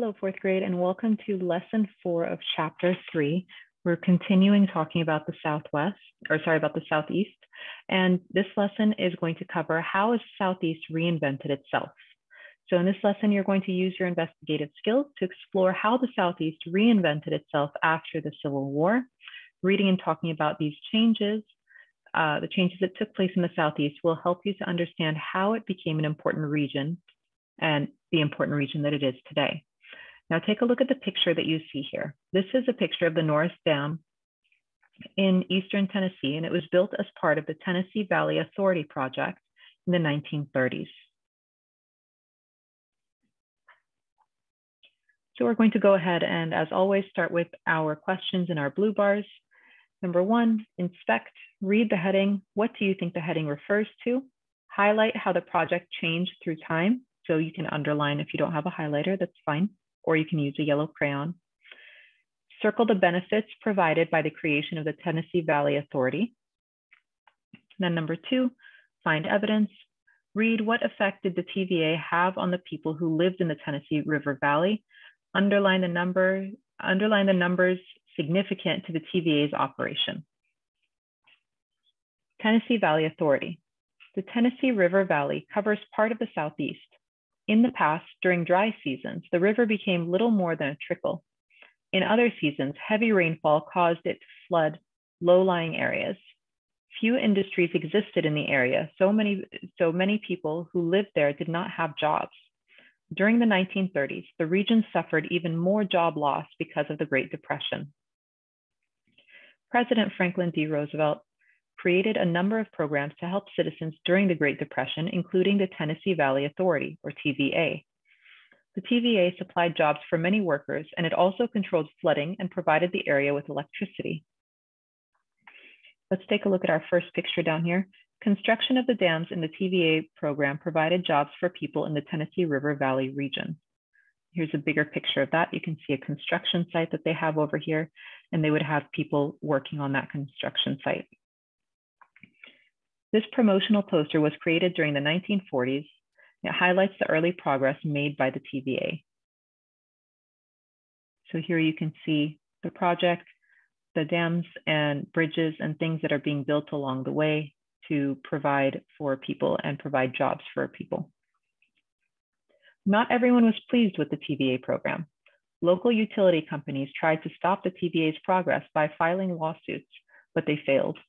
Hello, fourth grade, and welcome to lesson 4 of chapter 3. We're continuing talking about the about the Southeast. And this lesson is going to cover how has Southeast reinvented itself. So in this lesson, you're going to use your investigative skills to explore how the Southeast reinvented itself after the Civil War. Reading and talking about these changes, the changes that took place in the Southeast will help you to understand how it became an important region and the important region that it is today. Now take a look at the picture that you see here. This is a picture of the Norris Dam in eastern Tennessee, and it was built as part of the Tennessee Valley Authority project in the 1930s. So we're going to go ahead and, as always, start with our questions in our blue bars. Number 1, inspect, read the heading. What do you think the heading refers to? Highlight how the project changed through time. So you can underline if you don't have a highlighter, that's fine. Or you can use a yellow crayon. Circle the benefits provided by the creation of the Tennessee Valley Authority. Then number 2, find evidence. Read what effect did the TVA have on the people who lived in the Tennessee River Valley. Underline the numbers significant to the TVA's operation. Tennessee Valley Authority. The Tennessee River Valley covers part of the Southeast. In the past, during dry seasons, the river became little more than a trickle. In other seasons, heavy rainfall caused it to flood low-lying areas. Few industries existed in the area, so many people who lived there did not have jobs. During the 1930s, the region suffered even more job loss because of the Great Depression. President Franklin D. Roosevelt created a number of programs to help citizens during the Great Depression, including the Tennessee Valley Authority, or TVA. The TVA supplied jobs for many workers, and it also controlled flooding and provided the area with electricity. Let's take a look at our first picture down here. Construction of the dams in the TVA program provided jobs for people in the Tennessee River Valley region. Here's a bigger picture of that. You can see a construction site that they have over here, and they would have people working on that construction site. This promotional poster was created during the 1940s. It highlights the early progress made by the TVA. So here you can see the project, the dams and bridges and things that are being built along the way to provide for people and provide jobs for people. Not everyone was pleased with the TVA program. Local utility companies tried to stop the TVA's progress by filing lawsuits, but they failed.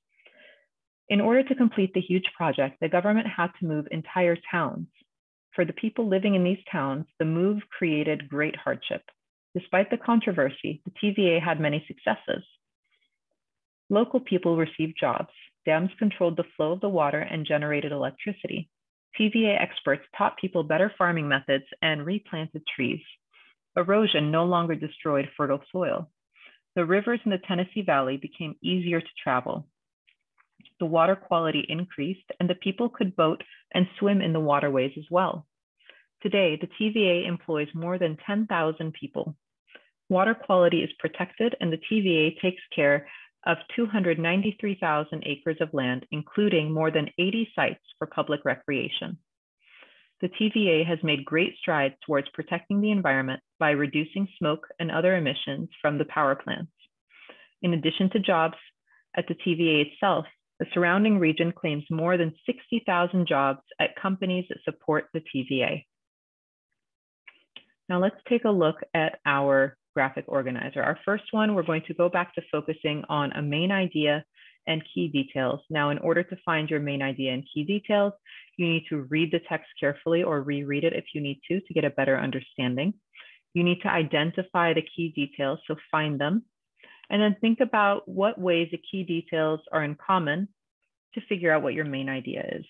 In order to complete the huge project, the government had to move entire towns. For the people living in these towns, the move created great hardship. Despite the controversy, the TVA had many successes. Local people received jobs. Dams controlled the flow of the water and generated electricity. TVA experts taught people better farming methods and replanted trees. Erosion no longer destroyed fertile soil. The rivers in the Tennessee Valley became easier to travel. The water quality increased, and the people could boat and swim in the waterways as well. Today, the TVA employs more than 10,000 people. Water quality is protected, and the TVA takes care of 293,000 acres of land, including more than 80 sites for public recreation. The TVA has made great strides towards protecting the environment by reducing smoke and other emissions from the power plants. In addition to jobs at the TVA itself, the surrounding region claims more than 60,000 jobs at companies that support the TVA. Now let's take a look at our graphic organizer. Our first one, we're going to go back to focusing on a main idea and key details. Now, in order to find your main idea and key details, you need to read the text carefully or reread it if you need to get a better understanding. You need to identify the key details, so find them. And then think about what ways the key details are in common to figure out what your main idea is.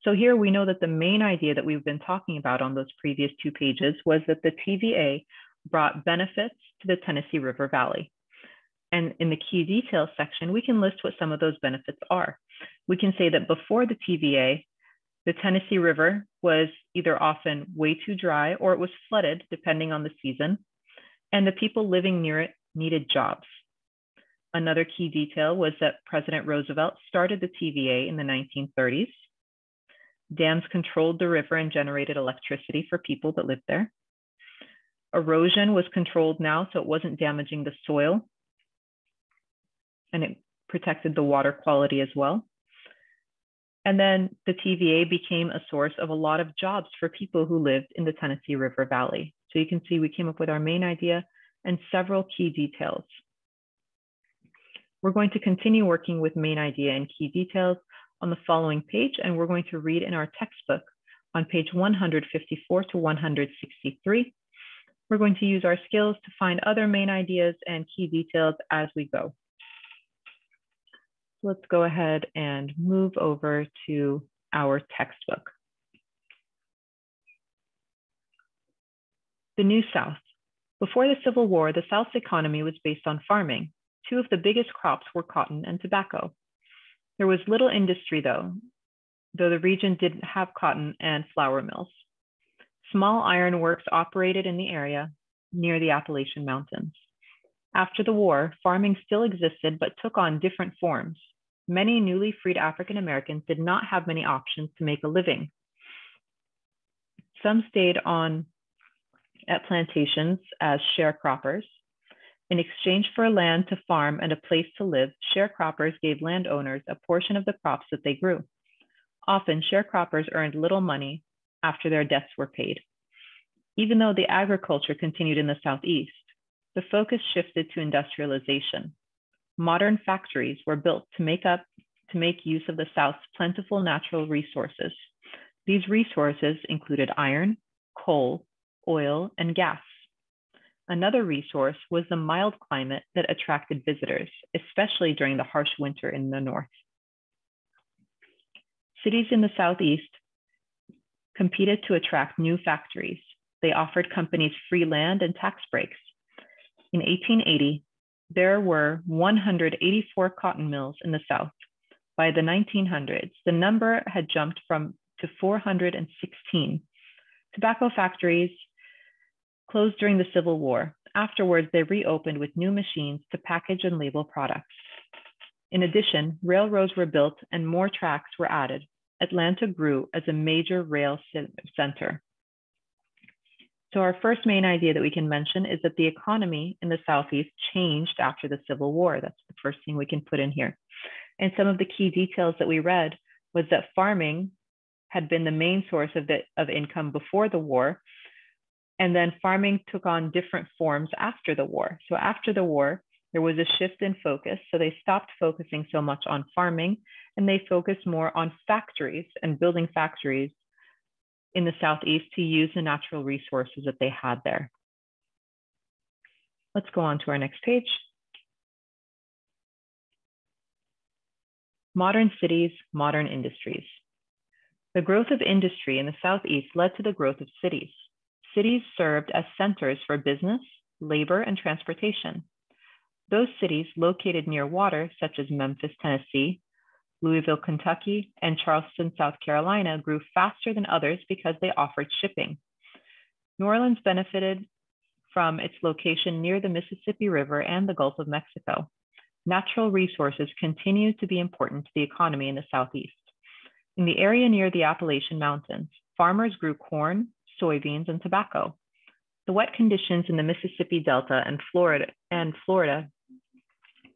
So here we know that the main idea that we've been talking about on those previous 2 pages was that the TVA brought benefits to the Tennessee River Valley. And in the key details section, we can list what some of those benefits are. We can say that before the TVA, the Tennessee River was either often way too dry or it was flooded, depending on the season, and the people living near it needed jobs. Another key detail was that President Roosevelt started the TVA in the 1930s. Dams controlled the river and generated electricity for people that lived there. Erosion was controlled now, so it wasn't damaging the soil, and it protected the water quality as well. And then the TVA became a source of a lot of jobs for people who lived in the Tennessee River Valley. So you can see we came up with our main idea and several key details. We're going to continue working with main idea and key details on the following page, and we're going to read in our textbook on page 154 to 163. We're going to use our skills to find other main ideas and key details as we go. Let's go ahead and move over to our textbook. The New South. Before the Civil War, the South's economy was based on farming. Two of the biggest crops were cotton and tobacco. There was little industry though the region didn't have cotton and flour mills. Small iron works operated in the area near the Appalachian Mountains. After the war, farming still existed but took on different forms. Many newly freed African Americans did not have many options to make a living. Some stayed on at plantations as sharecroppers. In exchange for land to farm and a place to live, sharecroppers gave landowners a portion of the crops that they grew. Often, sharecroppers earned little money after their debts were paid. Even though the agriculture continued in the Southeast, the focus shifted to industrialization. Modern factories were built to make use of the South's plentiful natural resources. These resources included iron, coal, oil, and gas. Another resource was the mild climate that attracted visitors, especially during the harsh winter in the north. Cities in the Southeast competed to attract new factories. They offered companies free land and tax breaks. In 1880, there were 184 cotton mills in the South. By the 1900s, the number had jumped to 416. Tobacco factories closed during the Civil War. Afterwards, they reopened with new machines to package and label products. In addition, railroads were built and more tracks were added. Atlanta grew as a major rail center. So our first main idea that we can mention is that the economy in the Southeast changed after the Civil War. That's the first thing we can put in here. And some of the key details that we read was that farming had been the main source of income before the war. And then farming took on different forms after the war. So after the war, there was a shift in focus. So they stopped focusing so much on farming and they focused more on factories and building factories in the Southeast to use the natural resources that they had there. Let's go on to our next page. Modern cities, modern industries. The growth of industry in the Southeast led to the growth of cities. Cities served as centers for business, labor, and transportation. Those cities located near water, such as Memphis, Tennessee, Louisville, Kentucky, and Charleston, South Carolina, grew faster than others because they offered shipping. New Orleans benefited from its location near the Mississippi River and the Gulf of Mexico. Natural resources continue to be important to the economy in the Southeast. In the area near the Appalachian Mountains, farmers grew corn, soybeans, and tobacco. The wet conditions in the Mississippi Delta and Florida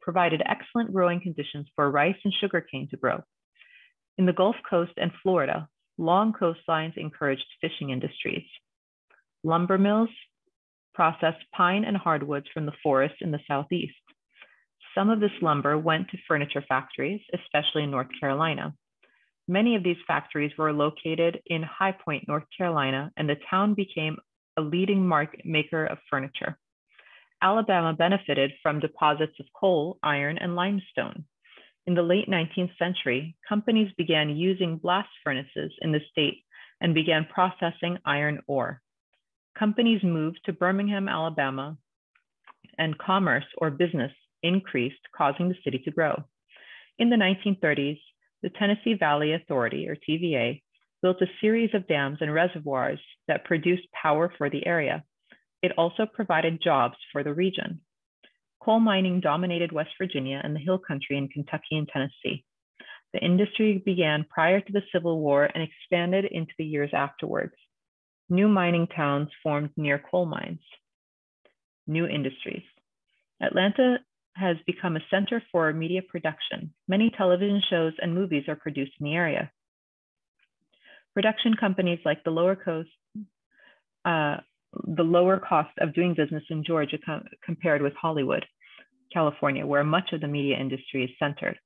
provided excellent growing conditions for rice and sugarcane to grow. In the Gulf Coast and Florida, long coastlines encouraged fishing industries. Lumber mills processed pine and hardwoods from the forests in the Southeast. Some of this lumber went to furniture factories, especially in North Carolina. Many of these factories were located in High Point, North Carolina, and the town became a leading maker of furniture. Alabama benefited from deposits of coal, iron, and limestone. In the late 19th century, companies began using blast furnaces in the state and began processing iron ore. Companies moved to Birmingham, Alabama, and commerce or business increased, causing the city to grow. In the 1930s, the Tennessee Valley Authority, or TVA, built a series of dams and reservoirs that produced power for the area. It also provided jobs for the region. Coal mining dominated West Virginia and the hill country in Kentucky and Tennessee. The industry began prior to the Civil War and expanded into the years afterwards. New mining towns formed near coal mines. new industries. Atlanta has become a center for media production. Many television shows and movies are produced in the area. Production companies like the lower cost of doing business in Georgia compared with Hollywood, California, where much of the media industry is centered.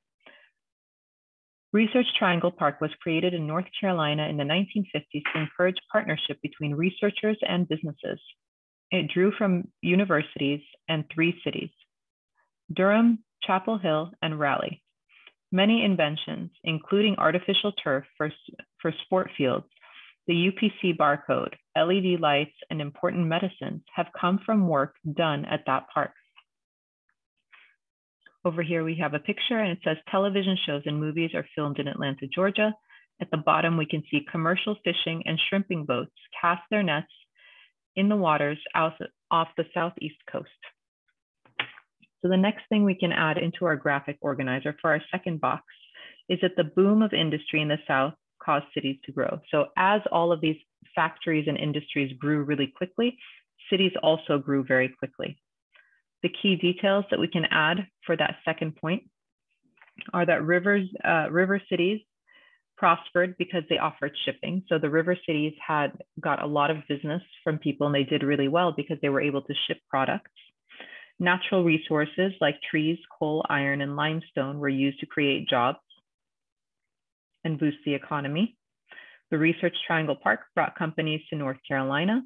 Research Triangle Park was created in North Carolina in the 1950s to encourage partnership between researchers and businesses. It drew from universities and 3 cities, Durham, Chapel Hill, and Raleigh. Many inventions, including artificial turf for sport fields, the UPC barcode, LED lights, and important medicines have come from work done at that park. Over here, we have a picture and it says television shows and movies are filmed in Atlanta, Georgia. At the bottom, we can see commercial fishing and shrimping boats cast their nets in the waters off the southeast coast. So the next thing we can add into our graphic organizer for our second box is that the boom of industry in the South caused cities to grow. So as all of these factories and industries grew really quickly, cities also grew very quickly. The key details that we can add for that second point are that river cities prospered because they offered shipping. So the river cities got a lot of business from people and they did really well because they were able to ship products. Natural resources like trees, coal, iron, and limestone were used to create jobs and boost the economy. The Research Triangle Park brought companies to North Carolina,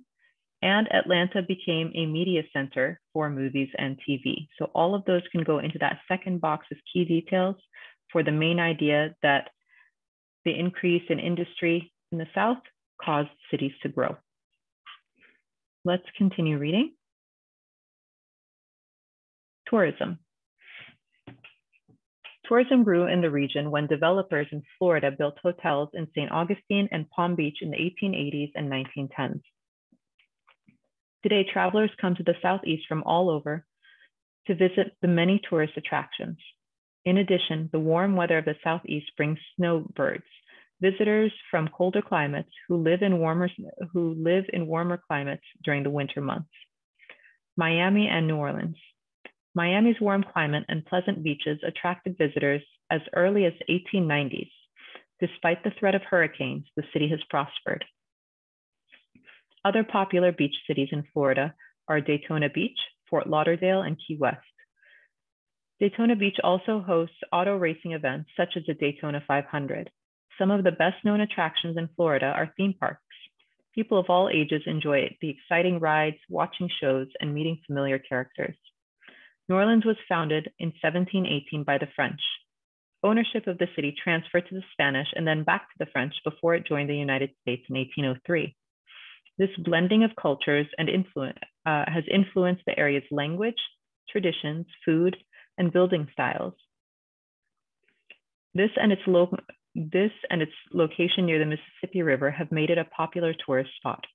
and Atlanta became a media center for movies and TV. So all of those can go into that second box as key details for the main idea that the increase in industry in the South caused cities to grow. Let's continue reading. Tourism. Tourism grew in the region when developers in Florida built hotels in St. Augustine and Palm Beach in the 1880s and 1910s. Today, travelers come to the Southeast from all over to visit the many tourist attractions. In addition, the warm weather of the Southeast brings snowbirds, visitors from colder climates who live in warmer climates during the winter months. Miami and New Orleans. Miami's warm climate and pleasant beaches attracted visitors as early as the 1890s. Despite the threat of hurricanes, the city has prospered. Other popular beach cities in Florida are Daytona Beach, Fort Lauderdale, and Key West. Daytona Beach also hosts auto racing events such as the Daytona 500. Some of the best known attractions in Florida are theme parks. People of all ages enjoy the exciting rides, watching shows, and meeting familiar characters. New Orleans was founded in 1718 by the French. Ownership of the city transferred to the Spanish and then back to the French before it joined the United States in 1803. This blending of cultures and has influenced the area's language, traditions, food, and building styles. This and its location near the Mississippi River have made it a popular tourist spot.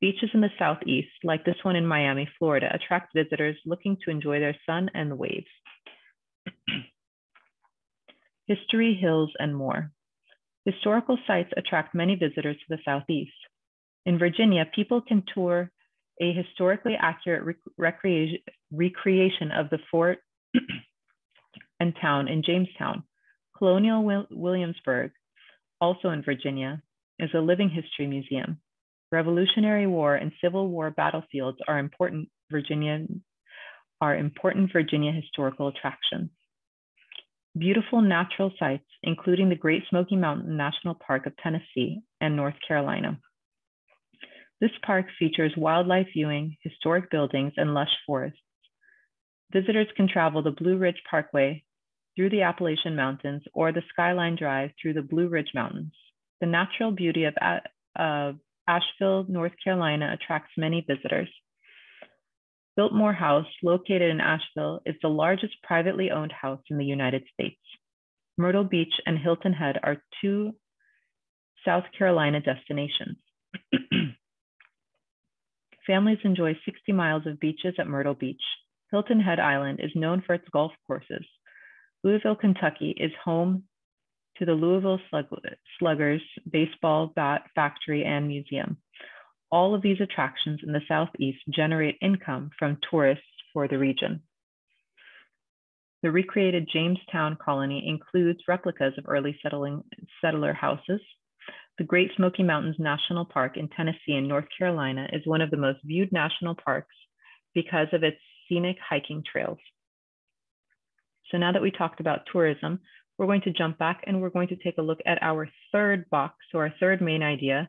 Beaches in the Southeast, like this one in Miami, Florida, attract visitors looking to enjoy their sun and the waves. History, hills, and more. Historical sites attract many visitors to the Southeast. In Virginia, people can tour a historically accurate recreation of the fort and town in Jamestown. Colonial Williamsburg, also in Virginia, is a living history museum. Revolutionary War and Civil War battlefields are important Virginia historical attractions. Beautiful natural sites, including the Great Smoky Mountain National Park of Tennessee and North Carolina. This park features wildlife viewing, historic buildings, and lush forests. Visitors can travel the Blue Ridge Parkway through the Appalachian Mountains or the Skyline Drive through the Blue Ridge Mountains. The natural beauty of Asheville, North Carolina attracts many visitors. Biltmore House, located in Asheville, is the largest privately owned house in the United States. Myrtle Beach and Hilton Head are 2 South Carolina destinations. Families enjoy 60 miles of beaches at Myrtle Beach. Hilton Head Island is known for its golf courses. Louisville, Kentucky is home to the Louisville Sluggers baseball bat factory and museum. All of these attractions in the Southeast generate income from tourists for the region. The recreated Jamestown colony includes replicas of early settler houses. The Great Smoky Mountains National Park in Tennessee and North Carolina is one of the most viewed national parks because of its scenic hiking trails. So now that we talked about tourism, we're going to jump back and we're going to take a look at our third box, or our third main idea.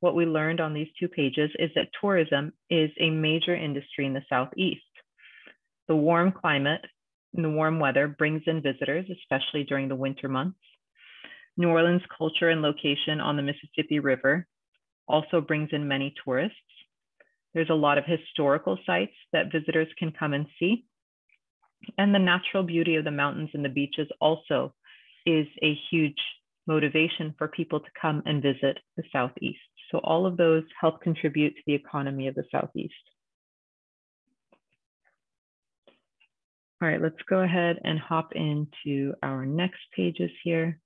What we learned on these 2 pages is that tourism is a major industry in the Southeast. The warm climate and the warm weather brings in visitors, especially during the winter months. New Orleans' culture and location on the Mississippi River also brings in many tourists. There's a lot of historical sites that visitors can come and see. And the natural beauty of the mountains and the beaches also is a huge motivation for people to come and visit the Southeast. So all of those help contribute to the economy of the Southeast. All right, let's go ahead and hop into our next pages here.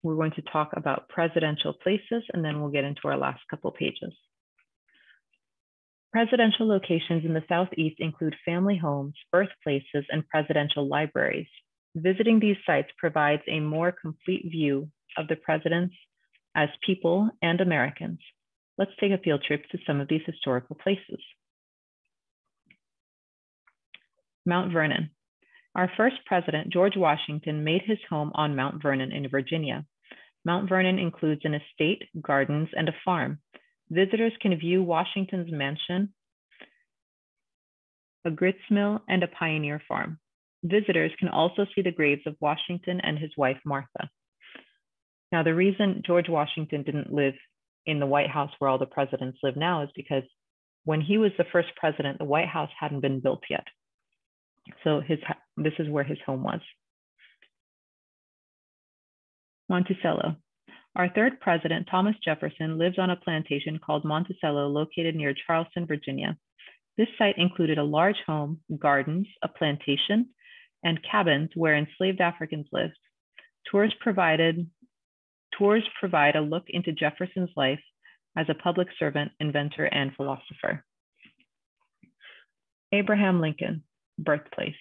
We're going to talk about presidential places, and then we'll get into our last couple pages. Presidential locations in the Southeast include family homes, birthplaces, and presidential libraries. Visiting these sites provides a more complete view of the presidents as people and Americans. Let's take a field trip to some of these historical places. Mount Vernon. Our first president, George Washington, made his home on Mount Vernon in Virginia. Mount Vernon includes an estate, gardens, and a farm. Visitors can view Washington's mansion, a grits mill, and a pioneer farm. Visitors can also see the graves of Washington and his wife, Martha. Now, the reason George Washington didn't live in the White House where all the presidents live now is because when he was the first president, the White House hadn't been built yet. So this is where his home was. Monticello. Our third president, Thomas Jefferson, lives on a plantation called Monticello, located near Charleston, Virginia. This site included a large home, gardens, a plantation, and cabins where enslaved Africans lived. Tours provide a look into Jefferson's life as a public servant, inventor, and philosopher. Abraham Lincoln, birthplace.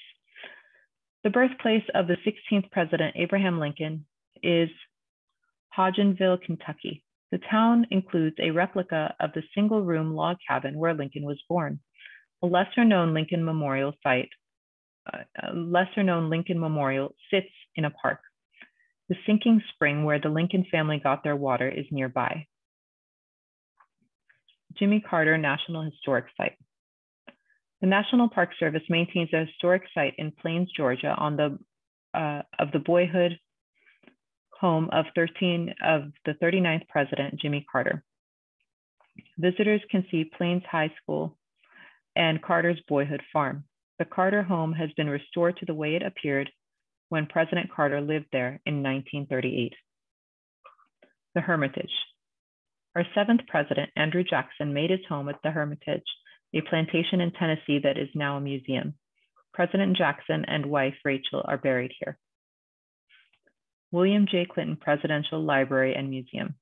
The birthplace of the 16th president, Abraham Lincoln, is Hodgenville, Kentucky. The town includes a replica of the single-room log cabin where Lincoln was born. A lesser-known Lincoln Memorial sits in a park. The sinking spring where the Lincoln family got their water is nearby. Jimmy Carter National Historic Site. The National Park Service maintains a historic site in Plains, Georgia, of the boyhood home of the 39th president, Jimmy Carter. Visitors can see Plains High School and Carter's boyhood farm. The Carter home has been restored to the way it appeared when President Carter lived there in 1938. The Hermitage. Our 7th president, Andrew Jackson, made his home at the Hermitage, a plantation in Tennessee that is now a museum. President Jackson and wife Rachel are buried here. William J. Clinton Presidential Library and Museum.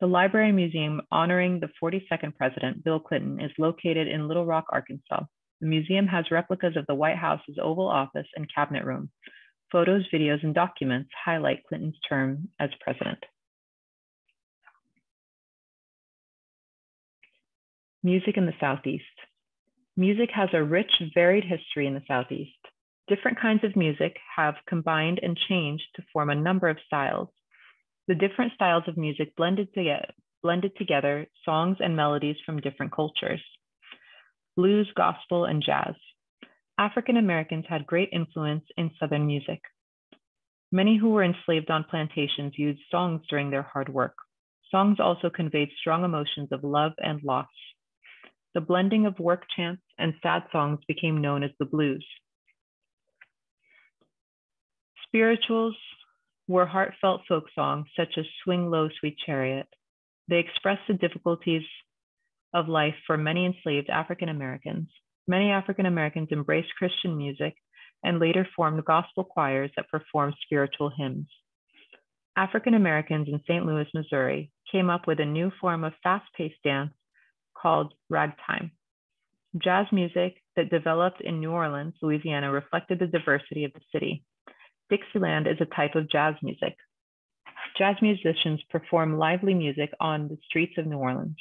The Library and Museum honoring the 42nd president, Bill Clinton, is located in Little Rock, Arkansas. The museum has replicas of the White House's Oval Office and Cabinet Room. Photos, videos, and documents highlight Clinton's term as president. Music in the Southeast. Music has a rich, varied history in the Southeast. Different kinds of music have combined and changed to form a number of styles. The different styles of music blended together songs and melodies from different cultures. Blues, gospel, and jazz. African Americans had great influence in Southern music. Many who were enslaved on plantations used songs during their hard work. Songs also conveyed strong emotions of love and loss. The blending of work chants and sad songs became known as the blues. Spirituals were heartfelt folk songs such as Swing Low, Sweet Chariot. They expressed the difficulties of life for many enslaved African Americans. Many African Americans embraced Christian music and later formed gospel choirs that performed spiritual hymns. African Americans in St. Louis, Missouri came up with a new form of fast-paced dance called ragtime. Jazz music that developed in New Orleans, Louisiana, reflected the diversity of the city. Dixieland is a type of jazz music. Jazz musicians perform lively music on the streets of New Orleans.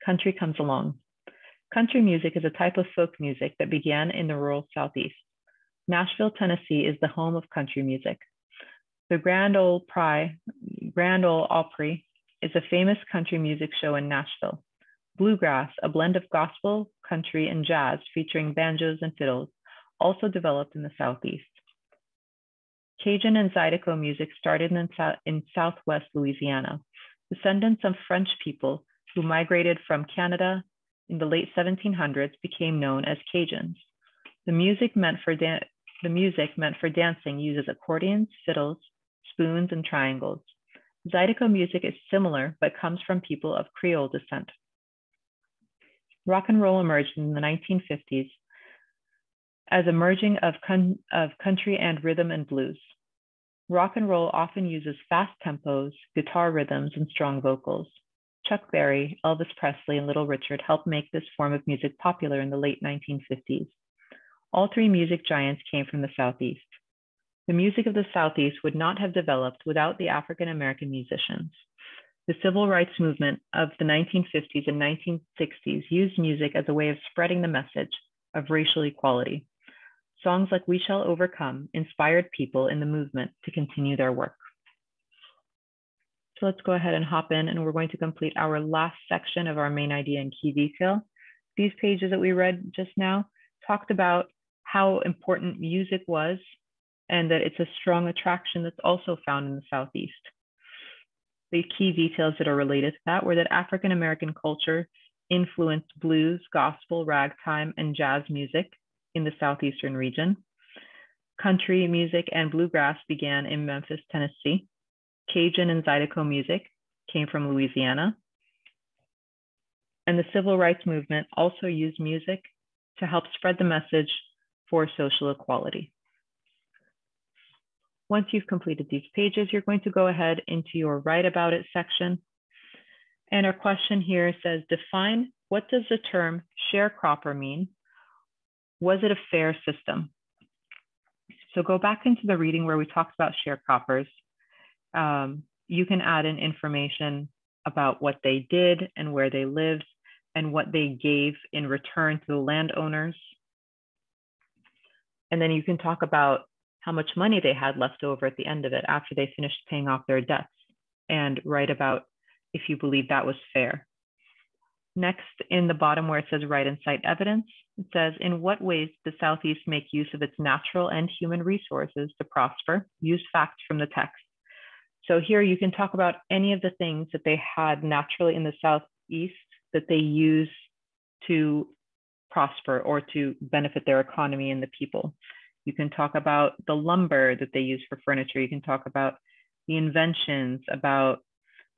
Country comes along. Country music is a type of folk music that began in the rural Southeast. Nashville, Tennessee is the home of country music. The Grand Ole Opry is a famous country music show in Nashville. Bluegrass, a blend of gospel, country, and jazz featuring banjos and fiddles, also developed in the Southeast. Cajun and Zydeco music started in Southwest Louisiana. Descendants of French people who migrated from Canada in the late 1700s became known as Cajuns. The music meant for dancing uses accordions, fiddles, spoons, and triangles. Zydeco music is similar, but comes from people of Creole descent. Rock and roll emerged in the 1950s as a merging of country and rhythm and blues. Rock and roll often uses fast tempos, guitar rhythms, and strong vocals. Chuck Berry, Elvis Presley, and Little Richard helped make this form of music popular in the late 1950s. All three music giants came from the Southeast. The music of the Southeast would not have developed without the African American musicians. The civil rights movement of the 1950s and 1960s used music as a way of spreading the message of racial equality. Songs like We Shall Overcome inspired people in the movement to continue their work. So let's go ahead and hop in, and we're going to complete our last section of our main idea and key detail. These pages that we read just now talked about how important music was and that it's a strong attraction that's also found in the Southeast. The key details that are related to that were that African American culture influenced blues, gospel, ragtime, and jazz music in the Southeastern region. Country music and bluegrass began in Memphis, Tennessee. Cajun and Zydeco music came from Louisiana. And the civil rights movement also used music to help spread the message for social equality. Once you've completed these pages, you're going to go ahead into your Write About It section. And our question here says, define what does the term sharecropper mean? Was it a fair system? So go back into the reading where we talked about sharecroppers. You can add in information about what they did and where they lived and what they gave in return to the landowners. And then you can talk about how much money they had left over at the end of it after they finished paying off their debts, and write about if you believe that was fair. Next, in the bottom where it says write and cite evidence, it says, in what ways did the Southeast make use of its natural and human resources to prosper? Use facts from the text. So here you can talk about any of the things that they had naturally in the Southeast that they use to prosper or to benefit their economy and the people. You can talk about the lumber that they use for furniture. You can talk about the inventions, about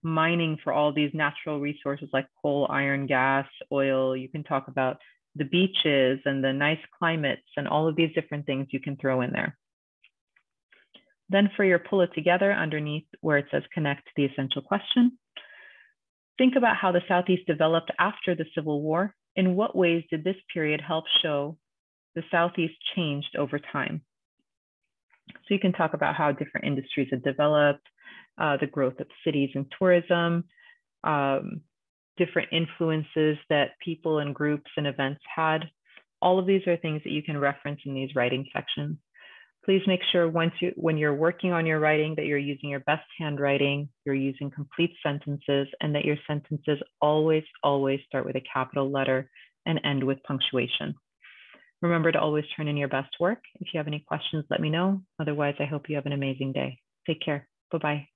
mining for all these natural resources like coal, iron, gas, oil. You can talk about the beaches and the nice climates and all of these different things you can throw in there. Then for your pull it together underneath where it says connect to the essential question, think about how the Southeast developed after the Civil War. In what ways did this period help show the Southeast changed over time? So you can talk about how different industries have developed, the growth of cities and tourism, different influences that people and groups and events had. All of these are things that you can reference in these writing sections. Please make sure when you're working on your writing that you're using your best handwriting, you're using complete sentences, and that your sentences always start with a capital letter and end with punctuation. Remember to always turn in your best work. If you have any questions, let me know. Otherwise, I hope you have an amazing day. Take care. Bye-bye.